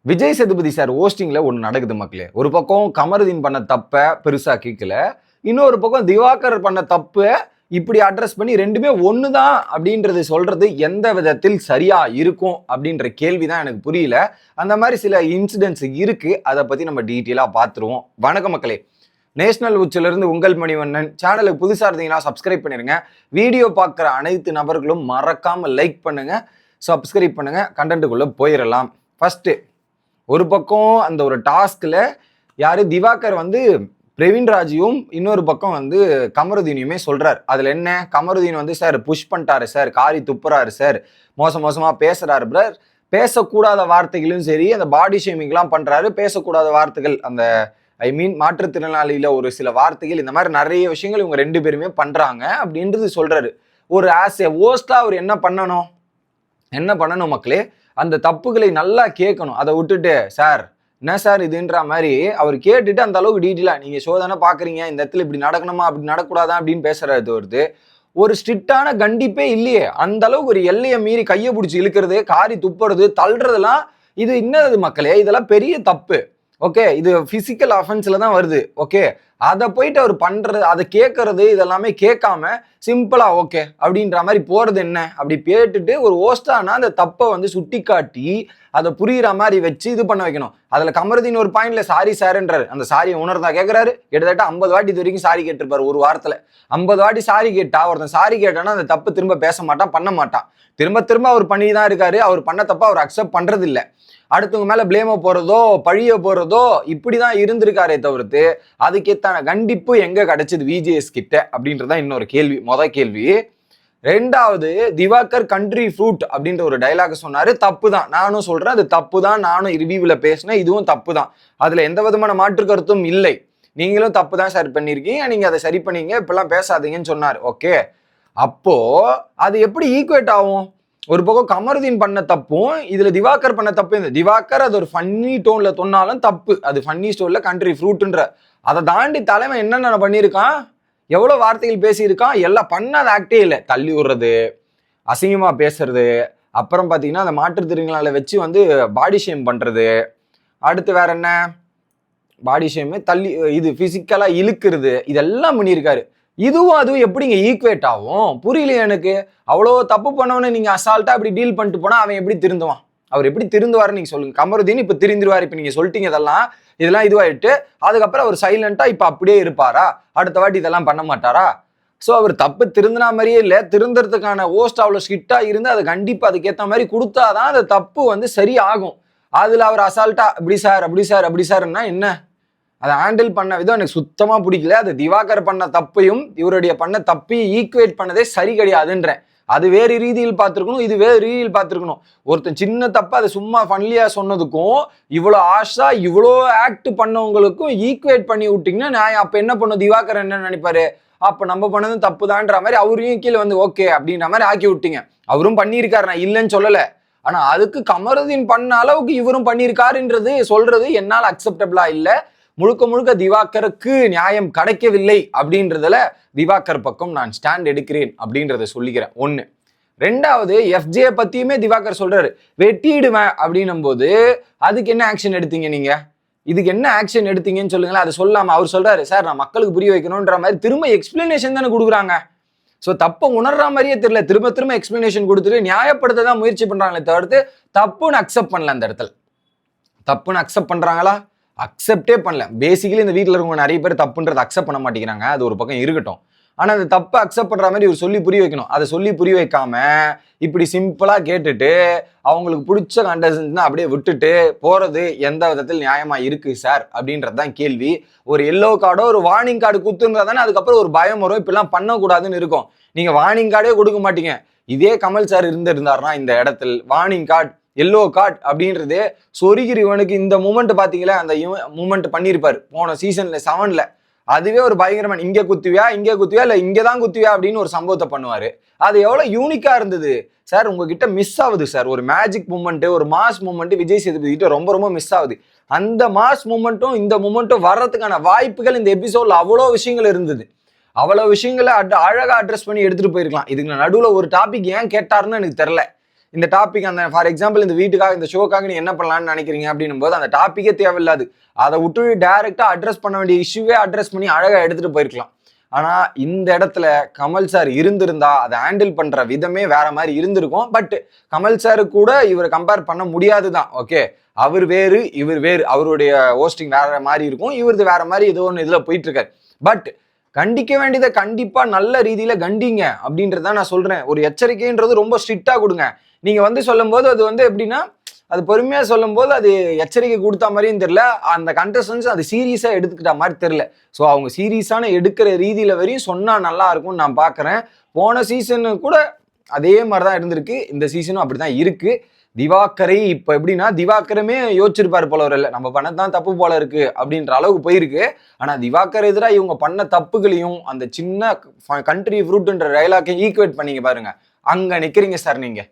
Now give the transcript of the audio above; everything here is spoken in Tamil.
விஜய் சேதுபதி சார் ஹோஸ்டிங்ல ஒன்று நடக்குது மக்களே. ஒரு பக்கம் கமருதீன் பண்ண தப்ப பெருசா கேட்கல, இன்னொரு பக்கம் திவாகர் பண்ண தப்பு இப்படி அட்ரஸ் பண்ணி ரெண்டுமே ஒண்ணுதான் அப்படின்றது சொல்றது எந்த விதத்தில் சரியா இருக்கும் அப்படின்ற கேள்விதான் எனக்கு புரியல. அந்த மாதிரி சில இன்சிடென்ட்ஸ் இருக்கு, அதை பத்தி நம்ம டீட்டெயிலா பார்த்துருவோம். வணக்கம் மக்களே, நேஷனல் உச்சில இருந்து உங்கள் மணிவண்ணன். சேனலுக்கு புதுசா இருந்தீங்கன்னா சப்ஸ்கிரைப் பண்ணிருங்க. வீடியோ பார்க்குற அனைத்து நபர்களும் மறக்காம லைக் பண்ணுங்க, சப்ஸ்கிரைப் பண்ணுங்க. கண்டென்ட்டுக்குள்ள போயிடலாம். ஃபர்ஸ்ட், ஒரு பக்கம் அந்த ஒரு டாஸ்க்ல யாரு திவாகர் வந்து பிரவீன்ராஜையும் இன்னொரு பக்கம் வந்து கமருதீனையுமே சொல்றாரு. அதுல என்ன, கமருதீன் வந்து சார் புஷ் பண்ணிட்டாரு சார், காரி துப்புறாரு சார், மோசமா பேசுறாரு பிரர், பேசக்கூடாத வார்த்தைகளும் சரி, அந்த பாடி ஷேமிங்லாம் பண்றாரு, பேசக்கூடாத வார்த்தைகள், அந்த மாற்றுத்திறனாளியில ஒரு சில வார்த்தைகள், இந்த மாதிரி நிறைய விஷயங்கள் இவங்க ரெண்டு பேருமே பண்றாங்க அப்படின்றது சொல்றாரு. ஒரு ஆஸ் ஏ ஹோஸ்டா அவர் என்ன பண்ணணும் மக்களே, அந்த தப்புகளை நல்லா கேட்கணும். அதை விட்டுட்டு சார் என்ன சார் இதுன்ற மாதிரி அவர் கேட்டுட்டு அந்த அளவுக்கு டீட்டெயிலா நீங்க ஷோ தானே பாக்குறீங்க, இந்த இடத்துல இப்படி நடக்கணுமா அப்படி நடக்கூடாதா அப்படின்னு பேசுறது வருது. ஒரு ஸ்ட்ரிக்டான கண்டிப்பே இல்லையே. அந்த அளவுக்கு ஒரு எல்லையை மீறி கையை பிடிச்சி இழுக்கிறது, காரி துப்புறது, தள்ளுறதுலாம் இது என்னது மக்களே, இதெல்லாம் பெரிய தப்பு. ஓகே, இது பிசிக்கல் அஃபென்ஸ்ல தான் வருது. ஓகே, அதை போயிட்டு அவர் பண்றது, அதை கேட்கறது, இதெல்லாமே கேட்காம சிம்பிளா ஓகே அப்படின்ற மாதிரி போறது என்ன, அப்படி கேட்டுட்டு ஒரு ஹோஸ்டானா அந்த தப்பை வந்து சுட்டி காட்டி அதை புரியுற மாதிரி வச்சு இது பண்ண வைக்கணும். அதுல கமருதீன் ஒரு பாயிண்ட்ல சாரி சார்ன்றாரு, அந்த சாரியை உணர்ந்தா கேட்கிறாரு. கிட்டத்தட்ட 50 வாட்டி இது வரைக்கும் சாரி கேட்டிருப்பாரு ஒரு வாரத்துல. 50 வாட்டி சாரி கேட்டா, ஒருத்தன் சாரி கேட்டானா அந்த தப்பு திரும்ப பேச மாட்டான், பண்ண மாட்டான். திரும்ப அவர் பண்ணி தான் இருக்காரு. அவர் பண்ண தப்ப அவர் அக்செப்ட் பண்றது இல்லை. அடுத்தவங்க மேல பிளேம போறதோ பழிய போறதோ இப்படிதான் இருந்திருக்காரே தவிர்த்து அதுக்கேத்தான கண்டிப்பு எங்க கிடைச்சது விஜேஎஸ் கிட்ட அப்படின்றதான் இன்னொரு கேள்வி, கேள்வி. ரெண்டாவது, திவாகர் கண்ட்ரி ஃப்ரூட் அப்படின்ற ஒரு டைலாக் சொன்னாரு. தப்பு தான், நானும் சொல்றேன், அது தப்பு தான். நானும் ரிவ்யூல பேசினேன், இதுவும் தப்பு தான். அதுல எந்த விதமான மாற்று கருத்தும் இல்லை. நீங்களும் தப்பு தான் சார் பண்ணிருக்கீங்க, நீங்க அதை சரி பண்ணீங்க, இப்பெல்லாம் பேசாதீங்கன்னு சொன்னாரு. ஓகே, அப்போ அது எப்படி ஈக்குவேட் ஆகும்? ஒரு பக்கம் கமருதீன் பண்ண தப்பும் இதுல திவாகர் பண்ண தப்பு. இந்த திவாகர் அது ஒரு ஃபன்னி டோன்ல சொன்னாலும் தப்பு, அது ஃபன்னி ஸ்டோன்ல கண்ட்ரி ஃப்ரூட்ன்ற. அதை தாண்டி தலைமை என்னென்ன பண்ணியிருக்கான், எவ்வளவு வார்த்தைகள் பேசியிருக்கான், எல்லாம் பண்ணாத ஆக்டே இல்லை. தள்ளி விடுறது, அசிங்கமா பேசுறது, அப்புறம் பாத்தீங்கன்னா அந்த மாற்றுத்திறனால வச்சு வந்து பாடி ஷேம் பண்றது, அடுத்து வேற என்ன பாடி ஷேம், தள்ளி இது பிசிக்கலா இழுக்கிறது, இதெல்லாம் பண்ணியிருக்காரு. இதுவும் அதுவும் எப்படிங்க ஈக்குவேட் ஆகும் புரியலையே எனக்கு. அவ்வளோ தப்பு பண்ணவனே நீங்க அசால்ட்டா அப்படி டீல் பண்ணிட்டு போனா அவன் எப்படி திருந்துவான்? அவர் எப்படி திருந்துவாருன்னு நீங்க சொல்லுங்க. கமருதீன் இப்ப திருந்திருவாரு, இப்ப நீங்க சொல்லிட்டீங்க இதெல்லாம் இதுவாயிட்டு அதுக்கப்புறம் அவர் சைலண்டா இப்ப அப்படியே இருப்பாரா? அடுத்த வாட்டி இதெல்லாம் பண்ண மாட்டாரா? ஸோ அவர் தப்பு திருந்தினா மாதிரியே இல்லை, திருந்துறதுக்கான ஹோஸ்ட் அவ்வளோ ஸ்ட்ரிக்டா இருந்து அதை கண்டிப்பா அதுக்கேற்ற மாதிரி கொடுத்தாதான் அந்த தப்பு வந்து சரி ஆகும். அதுல அவர் அசால்ட்டா அப்படி சார் அப்படி சார் அப்படி சார்ன்னா என்ன, அதை ஹேண்டில் பண்ண விதம் எனக்கு சுத்தமா பிடிக்கல. அது திவாகர் பண்ண தப்பையும் இவருடைய பண்ண தப்பையும் ஈக்குவேட் பண்ணதே சரி கிடையாதுன்ற. அது வேறு ரீதியில் பார்த்துருக்கணும், இது வேறு ரீதியில் பார்த்துருக்கணும். ஒருத்தன் சின்ன தப்ப அதை சும்மா ஃபன்லியா சொன்னதுக்கும் இவ்வளோ ஆஷா இவ்வளோ ஆக்ட் பண்ணவங்களுக்கும் ஈக்குவேட் பண்ணி விட்டீங்கன்னா நான் அப்ப என்ன பண்ணும், திவாகர் என்ன நினைப்பாரு, அப்ப நம்ம பண்ணதும் தப்புதான்ற மாதிரி அவரையும் கீழே வந்து ஓகே அப்படின்ற மாதிரி ஆக்கி விட்டீங்க. அவரும் பண்ணியிருக்காரு, நான் இல்லைன்னு சொல்லல. ஆனா அதுக்கு கமருதீன் பண்ண அளவுக்கு இவரும் பண்ணியிருக்காருன்றது சொல்றது என்னால் அக்செப்டபிளா இல்லை. முழுக்க திவாகருக்கு நியாயம் கிடைக்கவில்லை அப்படின்றதுல திவாகர் பக்கம் நான் ஸ்டாண்ட் எடுக்கிறேன் அப்படின்றத சொல்லிக்கிறேன். ஒண்ணு. ரெண்டாவது, எஃப்ஜே பத்தியுமே திவாகர் சொல்றாரு வெட்டிடுவேன் அப்படின்னும் போது அதுக்கு என்ன ஆக்ஷன் எடுத்தீங்க நீங்க? இதுக்கு என்ன ஆக்ஷன் எடுத்தீங்கன்னு சொல்லுங்களேன். அதை சொல்லாம அவர் சொல்றாரு சார் நான் மக்களுக்கு புரிய வைக்கணும்ன்ற மாதிரி திரும்ப எக்ஸ்பிளனேஷன் தானே கொடுக்குறாங்க. ஸோ தப்பை உணர்ற மாதிரியே தெரியல, திரும்ப எக்ஸ்பிளனேஷன் கொடுத்துட்டு நியாயப்படுத்த தான் முயற்சி பண்றாங்களே தவிர்த்து தப்புன்னு அக்செப்ட் பண்ணல. அந்த இடத்துல தப்புன்னு அக்செப்ட் பண்றாங்களா? அக்செப்டே பண்ணல. பேசிக்கலி இந்த வீட்டில் இருக்கவங்க நிறைய பேர் தப்புன்றதை அக்செப்ட் பண்ண மாட்டேங்கிறாங்க, அது ஒரு பக்கம் இருக்கட்டும். ஆனா அந்த தப்பை அக்செப்ட் பண்ற மாதிரி இவர் சொல்லி புரிய வைக்கணும். அதை சொல்லி புரிய வைக்காம இப்படி சிம்பிளா கேட்டுட்டு அவங்களுக்கு பிடிச்ச கண்டஸ்டன்ஸ் அப்படியே விட்டுட்டு போறது எந்த விதத்தில் நியாயமா இருக்கு சார் அப்படின்றதுதான் கேள்வி. ஒரு எல்லோ கார்டோ ஒரு வார்னிங் கார்டு குத்துன்றா தானே அதுக்கப்புறம் ஒரு பயம் வரும், இப்பெல்லாம் பண்ணக்கூடாதுன்னு இருக்கும். நீங்க வார்னிங் கார்டே கொடுக்க மாட்டீங்க. இதே கமல் சார் இருந்திருந்தாருன்னா இந்த இடத்துல வார்னிங் கார்டு எல்லோ கார்டு அப்படின்றது சொரிகிற இவனுக்கு இந்த மூமெண்ட் பாத்தீங்களா, அந்த மூமெண்ட் பண்ணியிருப்பாரு போன சீசன்ல 7ல. அதுவே ஒரு பயங்கரமான இங்க குத்துவியா இல்ல இங்கதான் குத்துவியா அப்படின்னு ஒரு சம்பவத்தை பண்ணுவாரு. அது எவ்வளவு யூனிக்கா இருந்தது சார். உங்ககிட்ட மிஸ் ஆகுது சார் ஒரு மேஜிக் மூமெண்ட், ஒரு மாஸ் மூமெண்ட் விஜய் சேதுபதி கிட்ட ரொம்ப மிஸ் ஆகுது. அந்த மாஸ் மூமெண்ட்டும் இந்த மூமெண்ட்டும் வர்றதுக்கான வாய்ப்புகள் இந்த எபிசோட்ல அவ்வளோ விஷயங்கள் இருந்தது. அவ்வளவு விஷயங்களை அழகா அட்ரஸ் பண்ணி எடுத்துட்டு போயிருக்கலாம். இதுக்கு நடுவுல ஒரு டாபிக் ஏன் கேட்டாருன்னு எனக்கு தெரியல. இந்த டாபிக் அந்த ஃபார் எக்ஸாம்பிள் இந்த வீட்டுக்காக இந்த ஷோக்காக நீ என்ன பண்ணலாம்னு நினைக்கிறீங்க அப்படின்னும் போது அந்த டாப்பிக்கே தேவையில்லாது, அதை விட்டு டைரக்டா அட்ரஸ் பண்ண வேண்டிய இஷ்யூவே அட்ரஸ் பண்ணி அழகா எடுத்துட்டு போயிருக்கலாம். ஆனா இந்த இடத்துல கமல் சார் இருந்திருந்தா அதை ஹேண்டில் பண்ற விதமே வேற மாதிரி இருந்திருக்கும். பட் கமல் சார் கூட இவரை கம்பேர் பண்ண முடியாதுதான். ஓகே, அவர் வேறு இவர் வேறு, அவருடைய ஹோஸ்டிங் வேற மாதிரி இருக்கும், இவரது வேற மாதிரி ஏதோ ஒன்று இதுல போயிட்டு இருக்காரு. பட் கண்டிக்க வேண்டியதை கண்டிப்பா நல்ல ரீதியில கண்டிங்க அப்படின்றத நான் சொல்றேன். ஒரு எச்சரிக்கைன்றது ரொம்ப ஸ்ட்ரிக்டா கொடுங்க. நீங்க வந்து சொல்லும் போது அது வந்து எப்படின்னா, அது பொறுமையா சொல்லும் போது அது எச்சரிக்கை கொடுத்த மாதிரியும் தெரியல, அந்த கண்டஸ்டன்ஸ் அது சீரியஸா எடுத்துக்கிட்ட மாதிரி தெரியல. ஸோ அவங்க சீரியஸான எடுக்கிற ரீதியில வரையும் சொன்னா நல்லா இருக்கும்னு நான் பாக்குறேன். போன சீசனு கூட அதே மாதிரிதான் இருந்திருக்கு, இந்த சீசனும் அப்படிதான் இருக்கு. திவாகரை இப்ப எப்படின்னா, திவாகரமே யோசிச்சிருப்பாரு போல, இல்ல நம்ம பண்ணதான் தப்பு போல இருக்கு அப்படின்ற அளவுக்கு போயிருக்கு. ஆனா திவாகர் எதிராக இவங்க பண்ண தப்புகளையும் அந்த சின்ன கண்ட்ரி ஃப்ரூட்ன்ற டைலாக்கையும் ஈக்குவேட் பண்ணீங்க பாருங்க, அங்க நிக்கிறீங்க சார் நீங்க.